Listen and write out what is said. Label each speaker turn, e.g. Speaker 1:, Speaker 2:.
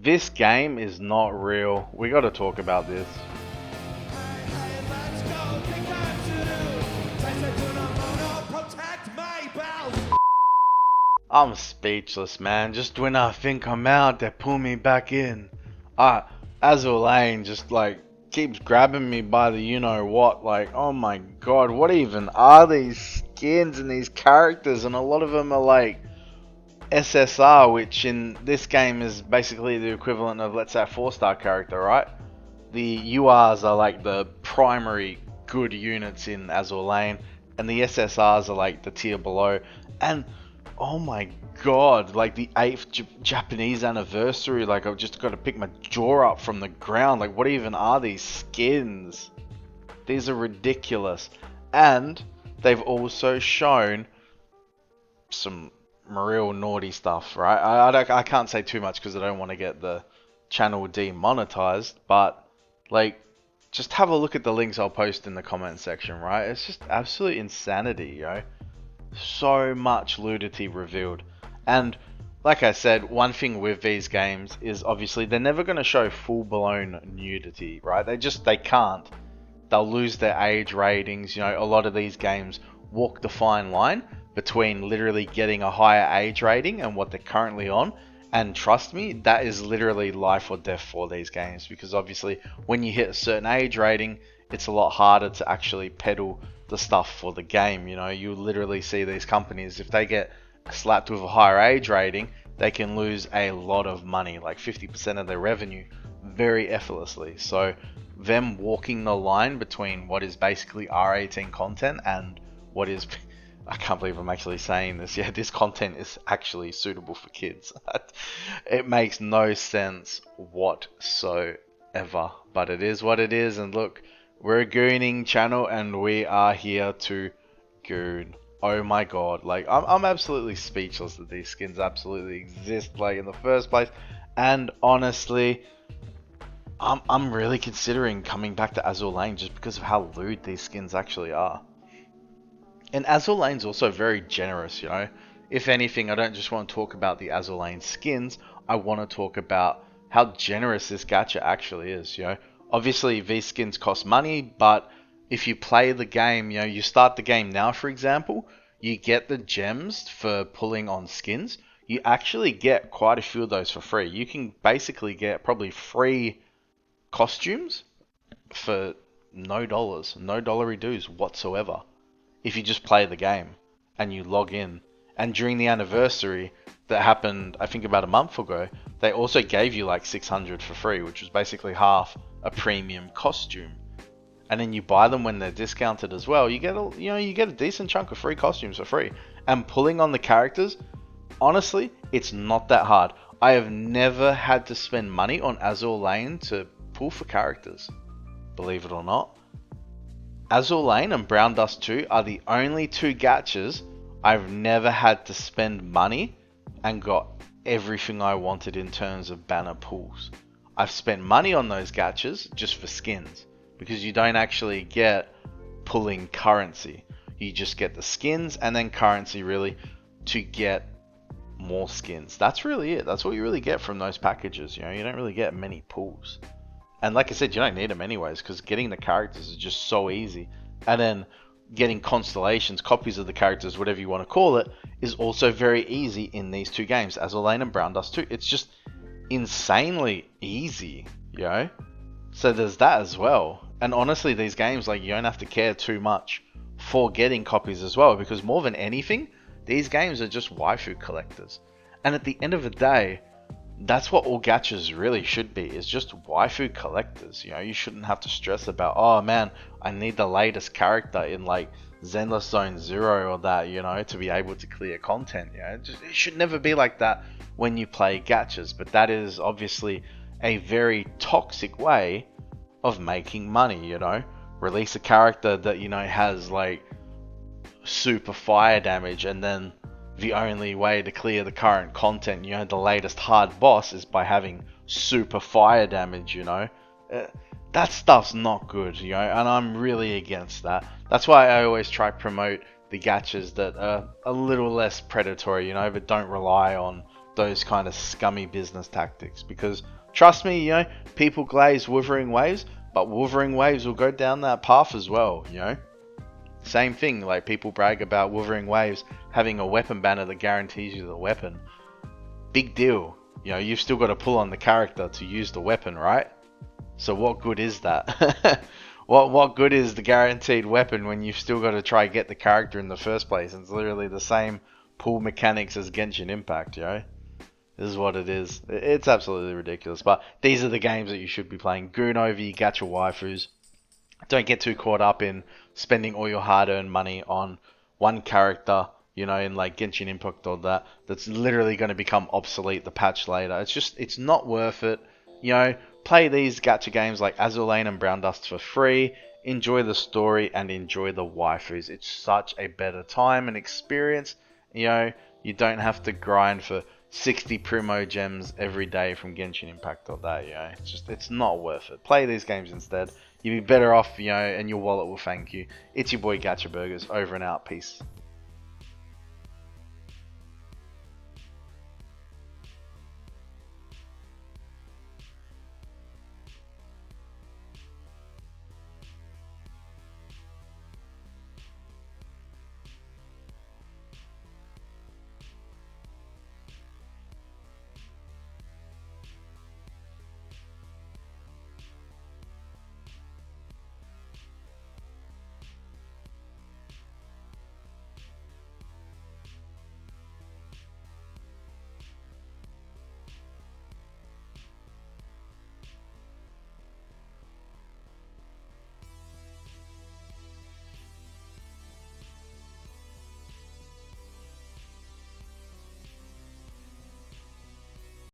Speaker 1: This game is not real. We gotta talk about this. I'm speechless, man. Just when I think I'm out, they pull me back in. Azur Lane just like keeps grabbing me by the you know what. Like, oh my god, what even are these skins and these characters? And a lot of them are like SSR, which in this game is basically the equivalent of, let's say, a 4-star character, right? The URs are like the primary good units in Azur Lane, and the SSRs are like the tier below. And oh my god, like the 8th Japanese anniversary, like I've just got to pick my jaw up from the ground. Like, what even are these skins? These are ridiculous. And they've also shown some real naughty stuff, right? I can't say too much because I don't want to get the channel demonetized, but like, just have a look at the links I'll post in the comment section, right? It's just absolute insanity, yo. So much nudity revealed. And like I said, one thing with these games is obviously they're never going to show full-blown nudity, right? They can't. They'll lose their age ratings. You know, a lot of these games walk the fine line between literally getting a higher age rating and what they're currently on. And trust me, that is literally life or death for these games, because obviously when you hit a certain age rating, it's a lot harder to actually peddle the stuff for the game. You know, you literally see these companies, if they get slapped with a higher age rating, they can lose a lot of money, like 50% of their revenue, very effortlessly. So them walking the line between what is basically R18 content and what is, I can't believe I'm actually saying this. Yeah, this content is actually suitable for kids. It makes no sense whatsoever, but it is what it is. And look, we're a gooning channel and we are here to goon. Oh my god, like I'm absolutely speechless that these skins absolutely exist, like in the first place. And honestly, I'm really considering coming back to Azur Lane just because of how lewd these skins actually are. And Azur Lane's also very generous, you know. If anything, I don't just want to talk about the Azur Lane skins, I want to talk about how generous this gacha actually is, you know. Obviously, these skins cost money, but if you play the game, you know, you start the game now, for example, you get the gems for pulling on skins. You actually get quite a few of those for free. You can basically get probably free costumes for no dollars, no dollary dues whatsoever, if you just play the game and you log in. And during the anniversary that happened, I think about a month ago, they also gave you like 600 for free, which was basically half a premium costume. And then you buy them when they're discounted as well. You get a decent chunk of free costumes for free. And pulling on the characters, honestly, it's not that hard. I have never had to spend money on Azur Lane to pull for characters, believe it or not. Azur Lane and Brown Dust 2 are the only two gachas I've never had to spend money and got everything I wanted in terms of banner pulls. I've spent money on those gachas just for skins, because you don't actually get pulling currency. You just get the skins and then currency really to get more skins. That's really it. That's what you really get from those packages. You know, you don't really get many pulls. And like I said, you don't need them anyways, because getting the characters is just so easy. And then getting constellations, copies of the characters, whatever you want to call it, is also very easy in these two games, Azur Lane and Brown Dust 2. It's just insanely easy, you know? So there's that as well. And honestly, these games, like, you don't have to care too much for getting copies as well, because more than anything, these games are just waifu collectors. And at the end of the day, that's what all gachas really should be, is just waifu collectors. You know, you shouldn't have to stress about, oh man, I need the latest character in like Zenless Zone Zero or that, you know, to be able to clear content. You know, it should never be like that when you play gachas. But that is obviously a very toxic way of making money, you know. Release a character that, you know, has like super fire damage, and then the only way to clear the current content, you know, the latest hard boss, is by having super fire damage, you know. That stuff's not good, you know, and I'm really against that. That's why I always try to promote the gachas that are a little less predatory, you know, but don't rely on those kind of scummy business tactics. Because trust me, you know, people glaze Wuthering Waves, but Wuthering Waves will go down that path as well, you know. Same thing, like people brag about Wuthering Waves having a weapon banner that guarantees you the weapon. Big deal. You know, you've still got to pull on the character to use the weapon, right? So what good is that? What good is the guaranteed weapon when you've still got to try get the character in the first place? It's literally the same pull mechanics as Genshin Impact, you know? This is what it is. It's absolutely ridiculous. But these are the games that you should be playing. Goon over your gacha waifus. Don't get too caught up in spending all your hard-earned money on one character, you know, in like Genshin Impact or that, that's literally going to become obsolete the patch later. It's not worth it. You know, play these gacha games like Azur Lane and Brown Dust for free. Enjoy the story and enjoy the waifus. It's such a better time and experience. You know, you don't have to grind for 60 Primo gems every day from Genshin Impact or that, you know. It's not worth it. Play these games instead. You'd be better off, you know, and your wallet will thank you. It's your boy Gacha Burgers, over and out. Peace.